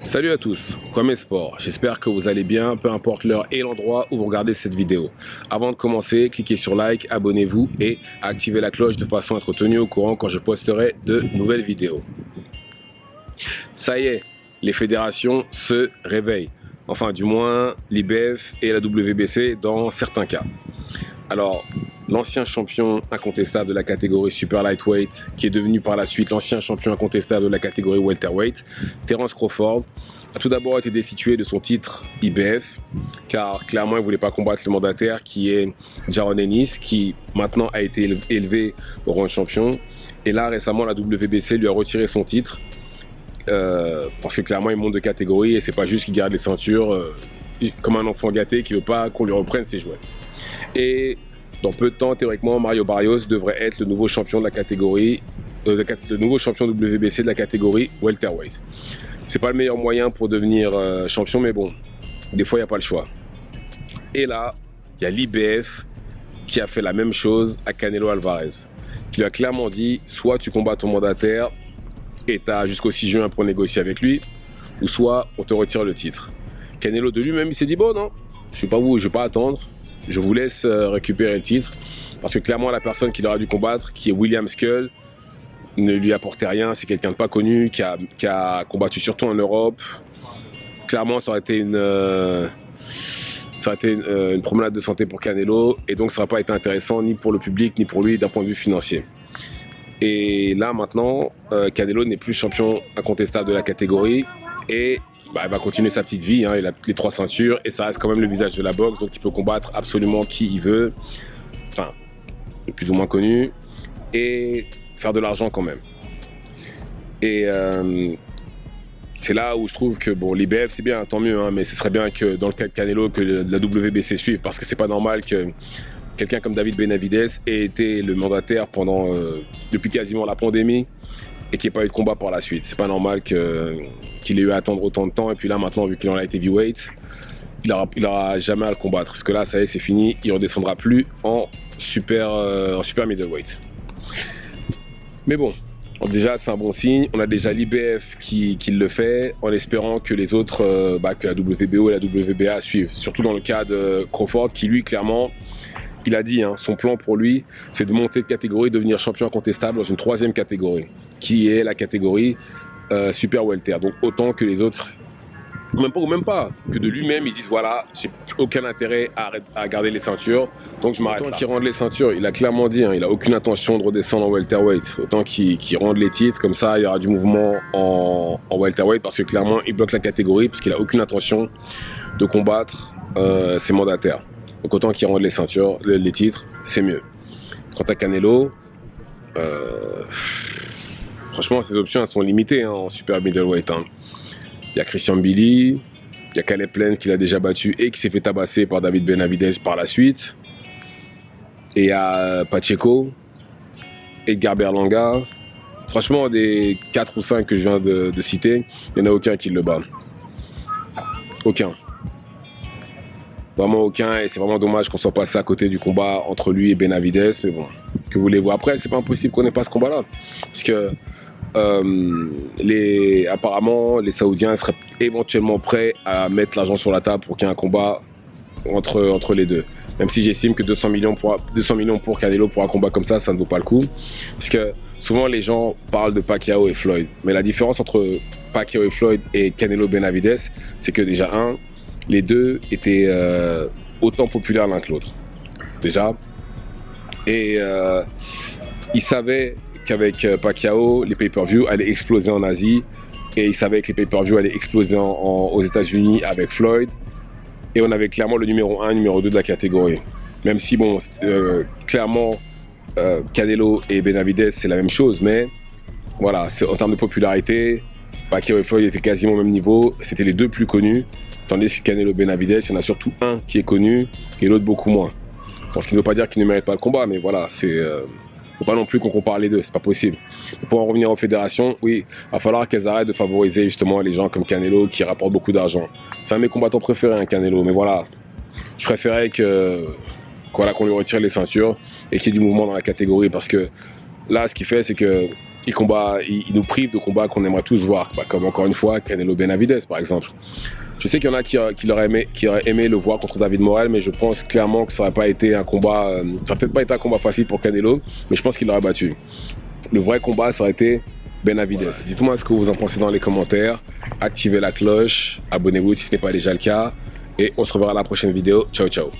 Salut à tous, Kwame Sport, j'espère que vous allez bien, peu importe l'heure et l'endroit où vous regardez cette vidéo. Avant de commencer, cliquez sur like, abonnez-vous et activez la cloche de façon à être tenu au courant quand je posterai de nouvelles vidéos. Ça y est, les fédérations se réveillent, enfin du moins l'IBF et la WBC dans certains cas. Alors, l'ancien champion incontestable de la catégorie Super Lightweight, qui est devenu par la suite l'ancien champion incontestable de la catégorie Welterweight, Terence Crawford, a tout d'abord été destitué de son titre IBF, car clairement il ne voulait pas combattre le mandataire qui est Jaron Ennis, qui maintenant a été élevé au rang de champion. Et là, récemment, la WBC lui a retiré son titre, parce que clairement il monte de catégorie et c'est pas juste qu'il garde les ceintures comme un enfant gâté qui veut pas qu'on lui reprenne ses jouets. Et dans peu de temps, théoriquement, Mario Barrios devrait être le nouveau champion de la catégorie, le nouveau champion WBC de la catégorie welterweight. C'est pas le meilleur moyen pour devenir champion, mais bon, des fois il n'y a pas le choix. Et là, il y a l'IBF qui a fait la même chose à Canelo Alvarez, qui lui a clairement dit soit tu combats ton mandataire et tu as jusqu'au 6 juin pour négocier avec lui, ou soit on te retire le titre. Canelo de lui-même, il s'est dit bon non, je suis pas vous, je vais pas attendre. Je vous laisse récupérer le titre parce que clairement la personne qui aura dû combattre, qui est William Skull, ne lui apportait rien. C'est quelqu'un de pas connu qui a combattu surtout en Europe. Clairement, ça aurait été une promenade de santé pour Canelo et donc ça n'aurait pas été intéressant ni pour le public ni pour lui d'un point de vue financier. Et là maintenant, Canelo n'est plus champion incontestable de la catégorie et il va continuer sa petite vie, hein. Il a les 3 ceintures et ça reste quand même le visage de la boxe, donc il peut combattre absolument qui il veut, enfin, le plus ou moins connu, et faire de l'argent quand même. Et c'est là où je trouve que bon, l'IBF c'est bien, tant mieux, hein, mais ce serait bien que dans le cas de Canelo, que la WBC suive, parce que c'est pas normal que quelqu'un comme David Benavidez ait été le mandataire depuis quasiment la pandémie, et qu'il n'y ait pas eu de combat par la suite. C'est pas normal qu'il ait eu à attendre autant de temps. Et puis là, maintenant, vu qu'il en a été heavyweight, il n'aura jamais à le combattre. Parce que là, ça y est, c'est fini. Il ne redescendra plus en super middleweight. Mais bon, déjà, c'est un bon signe. On a déjà l'IBF qui le fait, en espérant que les autres, que la WBO et la WBA suivent. Surtout dans le cas de Crawford, qui lui, clairement, il a dit, hein, son plan pour lui, c'est de monter de catégorie, devenir champion incontestable dans une 3e catégorie, qui est la catégorie Super Welter. Donc autant que les autres, même pas, que de lui-même, ils disent voilà, j'ai aucun intérêt à garder les ceintures, donc je m'arrête là. Autant qu'il rende les ceintures, il a clairement dit, hein, il a aucune intention de redescendre en welterweight. Autant qu'il rende les titres, comme ça il y aura du mouvement en welterweight, parce que clairement il bloque la catégorie, parce qu'il a aucune intention de combattre ses mandataires. Donc autant qu'il rende les ceintures, les titres, c'est mieux. Quant à Canelo, franchement ses options elles sont limitées, hein, en super middleweight. Hein. Il y a Christian Billy, il y a Caleb Plant qui l'a déjà battu et qui s'est fait tabasser par David Benavidez par la suite. Et il y a Pacheco, Edgar Berlanga. Franchement, des 4 ou 5 que je viens de citer, il n'y en a aucun qui le bat. Aucun. Vraiment aucun, et c'est vraiment dommage qu'on soit passé à côté du combat entre lui et Benavidez, mais bon, que voulez-vous. Après, c'est pas impossible qu'on n'ait pas ce combat-là, parce que apparemment, les Saoudiens seraient éventuellement prêts à mettre l'argent sur la table pour qu'il y ait un combat entre les deux. Même si j'estime que 200 millions pour Canelo pour un combat comme ça ne vaut pas le coup, parce que souvent les gens parlent de Pacquiao et Floyd, mais la différence entre Pacquiao et Floyd et Canelo Benavidez, c'est que déjà les deux étaient autant populaires l'un que l'autre, déjà. Et ils savaient qu'avec Pacquiao, les pay-per-view allaient exploser en Asie. Et ils savaient que les pay-per-view allaient exploser aux États-Unis avec Floyd. Et on avait clairement le numéro 1, numéro 2 de la catégorie. Même si, bon, clairement, Canelo et Benavidez, c'est la même chose. Mais voilà, en termes de popularité, Pacquiao et Floyd étaient quasiment au même niveau. C'était les deux plus connus. Tandis que Canelo Benavidez, il y en a surtout un qui est connu et l'autre beaucoup moins. Ce qui ne veut pas dire qu'il ne mérite pas le combat, mais voilà, il ne faut pas non plus qu'on compare les deux, c'est pas possible. Pour en revenir aux fédérations, oui, il va falloir qu'elles arrêtent de favoriser justement les gens comme Canelo qui rapportent beaucoup d'argent. C'est un de mes combattants préférés, hein, Canelo, mais voilà, je préférais qu'on lui retire les ceintures et qu'il y ait du mouvement dans la catégorie, parce que là, ce qu'il fait, c'est que il nous prive de combats qu'on aimerait tous voir, comme encore une fois Canelo Benavidez par exemple. Je sais qu'il y en a qui auraient aimé le voir contre David Morrell, mais je pense clairement que ça n'aurait pas été un combat, ça aurait peut-être pas été un combat facile pour Canelo, mais je pense qu'il l'aurait battu. Le vrai combat, ça aurait été Benavidez. Voilà. Dites-moi ce que vous en pensez dans les commentaires. Activez la cloche, abonnez-vous si ce n'est pas déjà le cas, et on se reverra à la prochaine vidéo. Ciao, ciao.